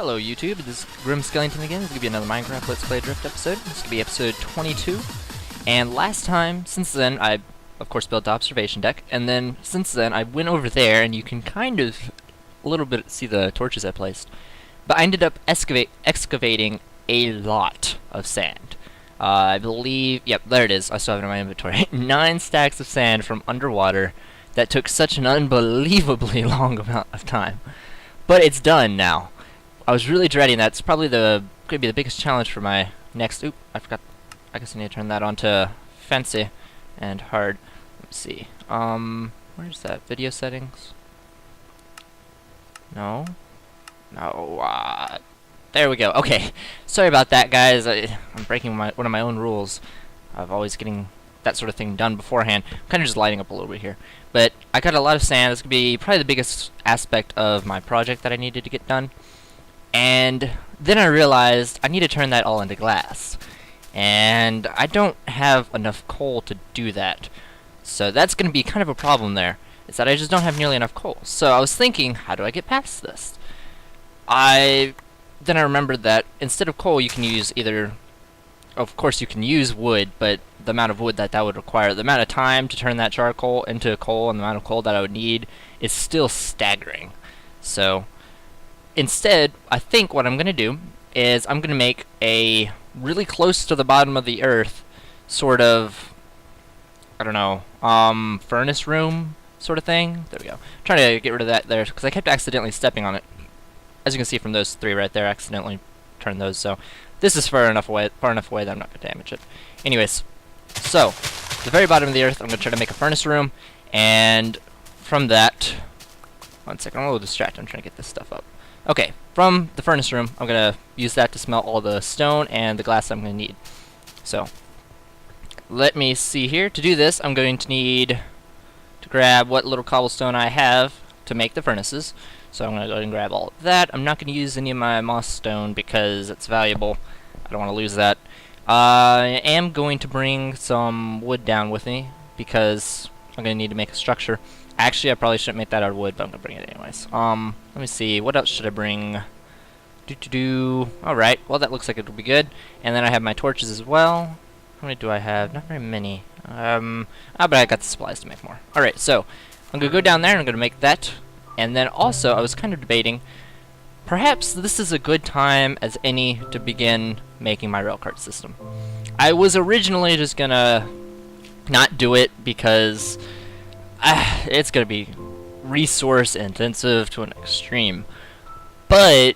Hello YouTube, this is GrimSkellington again. This is going to be another Minecraft Let's Play Adrift episode. This is going to be episode 22. And last time, since then, I of course built the observation deck. And then, since then, I went over there and you can kind of a little bit see the torches I placed. But I ended up excavating a lot of sand. I believe, yep, there it is. I still have it in my inventory. 9 stacks of sand from underwater that took such an unbelievably long amount of time. But it's done now. I was really dreading that. It's probably going to be the biggest challenge for my next... Oop, I forgot. I guess I need to turn that on to fancy and hard. Let's see. Where's that? Video settings? No? No, there we go. Okay. Sorry about that, guys. I'm breaking one of my own rules of always getting that sort of thing done beforehand. I'm kind of just lighting up a little bit here. But I got a lot of sand. This could be probably the biggest aspect of my project that I needed to get done. And then I realized I need to turn that all into glass. And I don't have enough coal to do that. So that's going to be kind of a problem there. Is that I just don't have nearly enough coal. So I was thinking, how do I get past this? Then I remembered that instead of coal you can use either... Of course you can use wood, but the amount of wood that would require, the amount of time to turn that charcoal into coal and the amount of coal that I would need is still staggering. So instead, I think what I'm going to do is I'm going to make a really close to the bottom of the earth sort of, I don't know, furnace room sort of thing. There we go. I'm trying to get rid of that there because I kept accidentally stepping on it. As you can see from those 3 right there, I accidentally turned those, so this is far enough away that I'm not going to damage it. Anyways, so the very bottom of the earth, I'm going to try to make a furnace room, and from that, one second, I'm a little distracted. I'm trying to get this stuff up. Okay, from the furnace room, I'm going to use that to smelt all the stone and the glass I'm going to need. So, let me see here. To do this, I'm going to need to grab what little cobblestone I have to make the furnaces. So I'm going to go ahead and grab all of that. I'm not going to use any of my moss stone because it's valuable. I don't want to lose that. I am going to bring some wood down with me because I'm going to need to make a structure. Actually, I probably shouldn't make that out of wood, but I'm going to bring it anyways. Let me see. What else should I bring? Alright, well that looks like it'll be good. And then I have my torches as well. How many do I have? Not very many. But I got the supplies to make more. Alright, so I'm going to go down there and I'm going to make that. And then also, I was kind of debating, perhaps this is a good time as any to begin making my railcart system. I was originally just gonna not do it because it's gonna be resource intensive to an extreme. But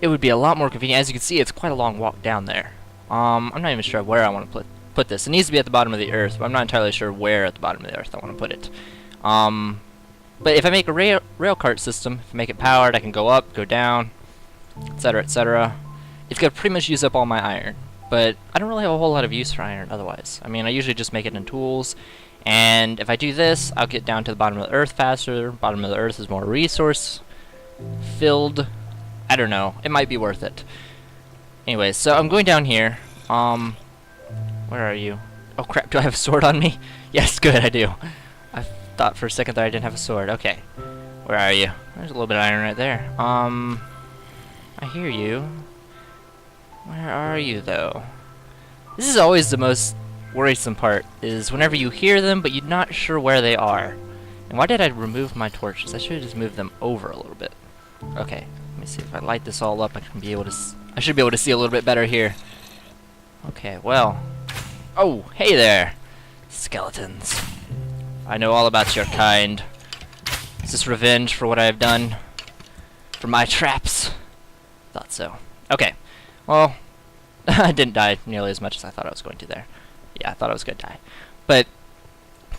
it would be a lot more convenient. As you can see, it's quite a long walk down there. I'm not even sure where I want to put this. It needs to be at the bottom of the earth, but I'm not entirely sure where at the bottom of the earth I want to put it. But if I make a railcart system, if I make it powered, I can go up, go down, etc., etc. It's going to pretty much use up all my iron. But I don't really have a whole lot of use for iron otherwise. I mean, I usually just make it in tools. And if I do this, I'll get down to the bottom of the earth faster. Bottom of the earth is more resource filled. I don't know. It might be worth it. Anyways, so I'm going down here. Where are you? Oh crap, do I have a sword on me? Yes, good, I do. I thought for a second that I didn't have a sword. Okay. Where are you? There's a little bit of iron right there. I hear you. Where are you, though? This is always the most worrisome part, is whenever you hear them, but you're not sure where they are. And why did I remove my torches? I should have just moved them over a little bit. Okay. Let me see if I light this all up, I should be able to see a little bit better here. Okay, well. Oh, hey there, skeletons. I know all about your kind. Is this revenge for what I have done? For my traps? Thought so. Okay. Well, I didn't die nearly as much as I thought I was going to there. Yeah, I thought I was going to die. But,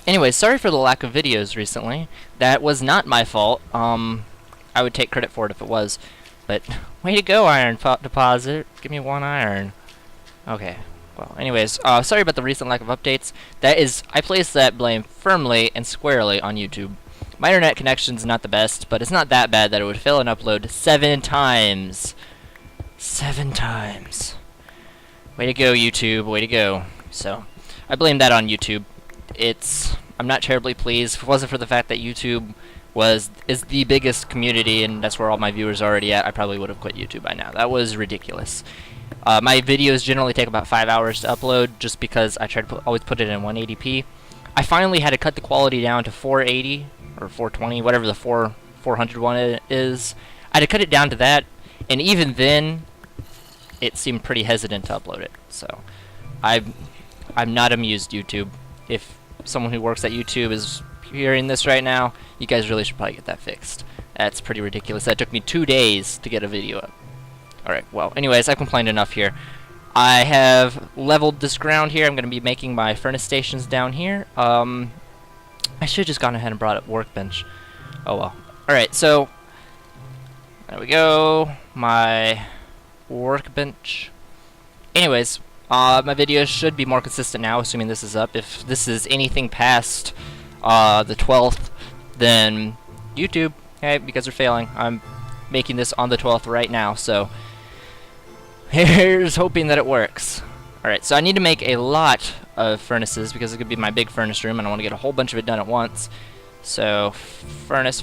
anyway, sorry for the lack of videos recently. That was not my fault. I would take credit for it if it was. But, way to go, iron deposit. Give me 1 iron. Okay. Well, anyways, sorry about the recent lack of updates. I place that blame firmly and squarely on YouTube. My internet connection's not the best, but it's not that bad that it would fail an upload 7 times. 7 times. Way to go, YouTube. Way to go. So, I blame that on YouTube. I'm not terribly pleased. If it wasn't for the fact that YouTube is the biggest community, and that's where all my viewers are already at, I probably would have quit YouTube by now. That was ridiculous. My videos generally take about 5 hours to upload, just because I try to always put it in 180p. I finally had to cut the quality down to 480 or 420, whatever the 400 one is. I had to cut it down to that, and even then, it seemed pretty hesitant to upload it. So, I'm not amused, YouTube. If someone who works at YouTube is hearing this right now, you guys really should probably get that fixed. That's pretty ridiculous. That took me 2 days to get a video up. Alright, well, anyways, I've complained enough here. I have leveled this ground here. I'm going to be making my furnace stations down here. I should have just gone ahead and brought up workbench. Oh well. Alright, so there we go. My workbench. Anyways, my videos should be more consistent now, assuming this is up. If this is anything past the 12th, then YouTube, hey, you guys are failing. I'm making this on the 12th right now, so here's hoping that it works. Alright, so I need to make a lot of furnaces because it could be my big furnace room, and I want to get a whole bunch of it done at once. So, furnace.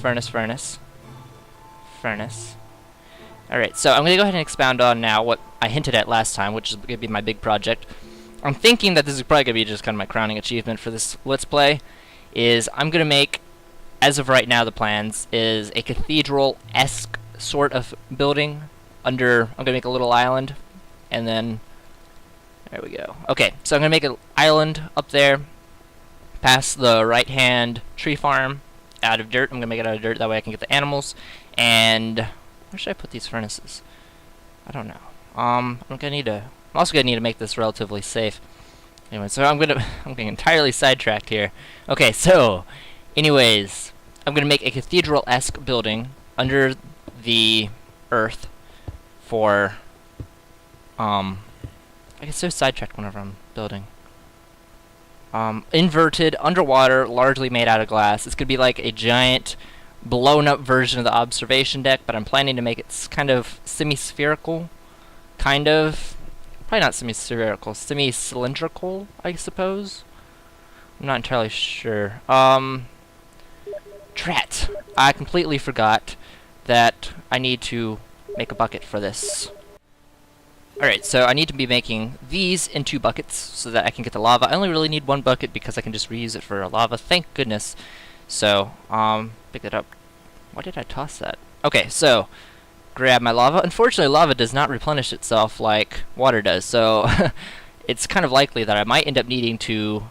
Alright, so I'm going to go ahead and expound on now what I hinted at last time, which is going to be my big project. I'm thinking that this is probably going to be just kind of my crowning achievement for this Let's Play, is I'm going to make, as of right now the plans, is a cathedral-esque sort of building under, I'm going to make a little island, and then, there we go. Okay, so I'm going to make an island up there, past the right-hand tree farm, out of dirt. I'm going to make it out of dirt, that way I can get the animals, and where should I put these furnaces? I don't know. I'm also gonna need to make this relatively safe. Anyway, so I'm getting entirely sidetracked here. Okay, so anyways, I'm gonna make a cathedral-esque building under the earth for I get so sidetracked whenever I'm building. Inverted, underwater, largely made out of glass. It's gonna be like a giant blown up version of the observation deck, but I'm planning to make it kind of semi-spherical, probably not semi-spherical, semi-cylindrical, I suppose. I'm not entirely sure. Drat, I completely forgot that I need to make a bucket for this. Alright, so I need to be making these in 2 buckets so that I can get the lava. I only really need 1 bucket because I can just reuse it for lava, thank goodness. So, pick it up. Why did I toss that? Okay, so, grab my lava. Unfortunately, lava does not replenish itself like water does, so it's kind of likely that I might end up needing to...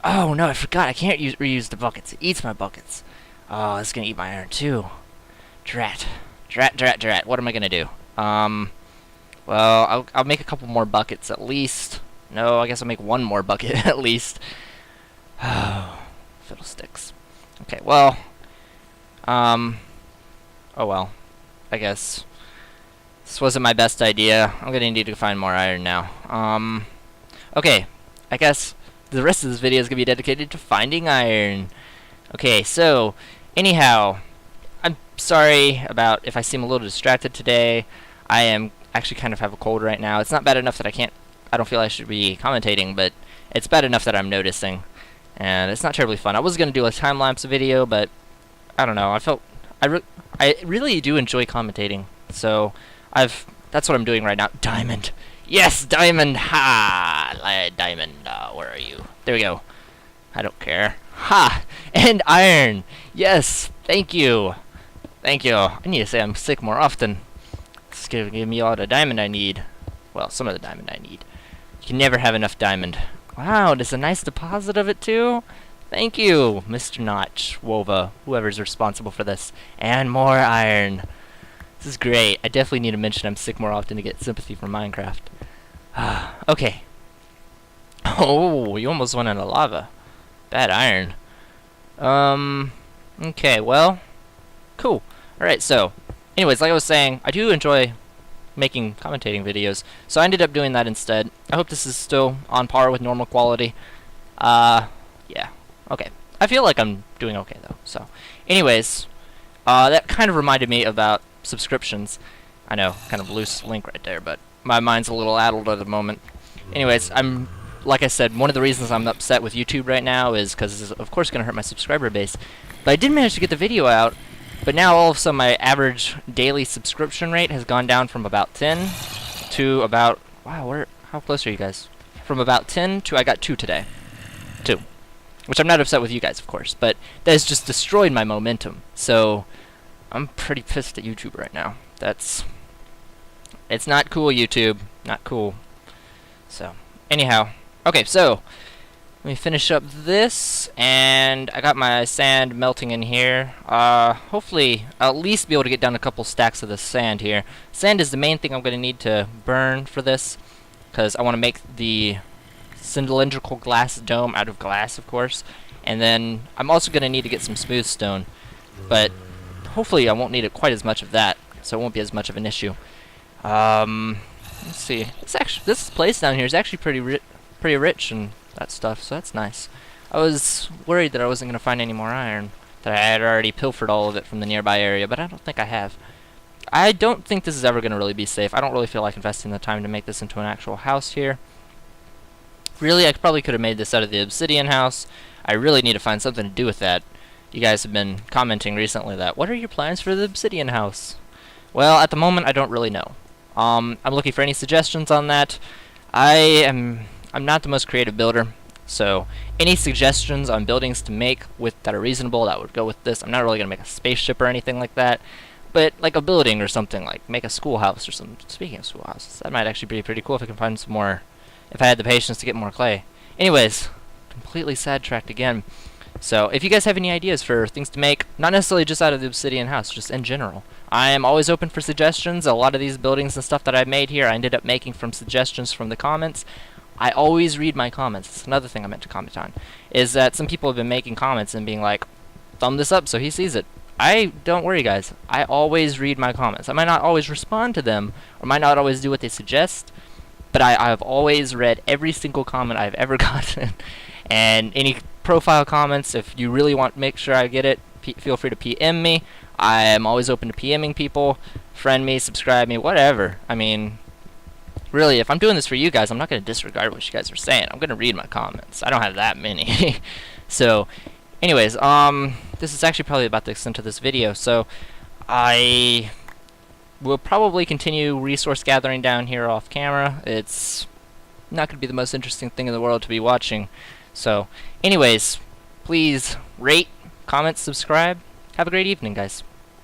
Oh, no, I forgot. I can't reuse the buckets. It eats my buckets. Oh, it's gonna eat my iron, too. Drat. What am I gonna do? Well, I'll make a couple more buckets at least. No, I guess I'll make 1 more bucket at least. Oh, fiddlesticks. Okay, well, oh well, I guess this wasn't my best idea. I'm gonna need to find more iron now. Okay, I guess the rest of this video is gonna be dedicated to finding iron. Okay, so, anyhow, I'm sorry about if I seem a little distracted today. I am actually kind of have a cold right now. It's not bad enough that I don't feel I should be commentating, but it's bad enough that I'm noticing. And it's not terribly fun. I was going to do a time-lapse video, but I don't know. I really do enjoy commentating. So that's what I'm doing right now. Diamond. Yes, diamond. Ha! Diamond. Where are you? There we go. I don't care. Ha! And iron. Yes. Thank you. Thank you. I need to say I'm sick more often. It's going to give me all the diamond I need. Well, some of the diamond I need. You can never have enough diamond. Wow, there's a nice deposit of it too. Thank you, Mr. Notch, Wova, whoever's responsible for this. And more iron. This is great. I definitely need to mention I'm sick more often to get sympathy from Minecraft. Okay. Oh, you almost went into lava. Bad iron. Okay, well, cool. Alright, so, anyways, like I was saying, I do enjoy making commentating videos, so I ended up doing that instead. I hope this is still on par with normal quality. Yeah, okay. I feel like I'm doing okay, though, so. Anyways, that kind of reminded me about subscriptions. I know, kind of loose link right there, but my mind's a little addled at the moment. Anyways, like I said, one of the reasons I'm upset with YouTube right now is because it's, of course, going to hurt my subscriber base. But I did manage to get the video out, but now all of a sudden my average daily subscription rate has gone down from about 10 to about, wow, how close are you guys? From about 10 to I got 2 today. 2. Which I'm not upset with you guys, of course, but that has just destroyed my momentum. So I'm pretty pissed at YouTube right now. It's not cool, YouTube. Not cool. So, anyhow. Okay, so let me finish up this, and I got my sand melting in here. Hopefully I'll at least be able to get down a couple stacks of this sand here. Sand is the main thing I'm going to need to burn for this, because I want to make the cylindrical glass dome out of glass, of course. And then I'm also going to need to get some smooth stone, but hopefully I won't need it quite as much of that, so it won't be as much of an issue. Let's see. This place down here is actually pretty rich and that stuff, so that's nice. I was worried that I wasn't going to find any more iron, that I had already pilfered all of it from the nearby area, but I don't think I have. I don't think this is ever going to really be safe. I don't really feel like investing the time to make this into an actual house here. Really, I probably could have made this out of the obsidian house. I really need to find something to do with that. You guys have been commenting recently that, what are your plans for the obsidian house? Well, at the moment, I don't really know. I'm looking for any suggestions on that. I'm not the most creative builder, so any suggestions on buildings to make that are reasonable, that would go with this. I'm not really going to make a spaceship or anything like that, but like a building or something, like make a schoolhouse or something. Speaking of schoolhouses, that might actually be pretty cool if I can find some more, if I had the patience to get more clay. Anyways, completely sidetracked again. So, if you guys have any ideas for things to make, not necessarily just out of the obsidian house, just in general, I am always open for suggestions. A lot of these buildings and stuff that I've made here, I ended up making from suggestions from the comments. I always read my comments. That's another thing I meant to comment on, is that some people have been making comments and being like, thumb this up so he sees it. Don't worry, guys. I always read my comments. I might not always respond to them, or might not always do what they suggest, but I've always read every single comment I've ever gotten. And any profile comments, if you really want to make sure I get it, feel free to PM me. I am always open to PMing people. Friend me, subscribe me, whatever. I mean, really, if I'm doing this for you guys, I'm not going to disregard what you guys are saying. I'm going to read my comments. I don't have that many. So, anyways, this is actually probably about the extent of this video. So, I will probably continue resource gathering down here off camera. It's not going to be the most interesting thing in the world to be watching. So, anyways, please rate, comment, subscribe. Have a great evening, guys.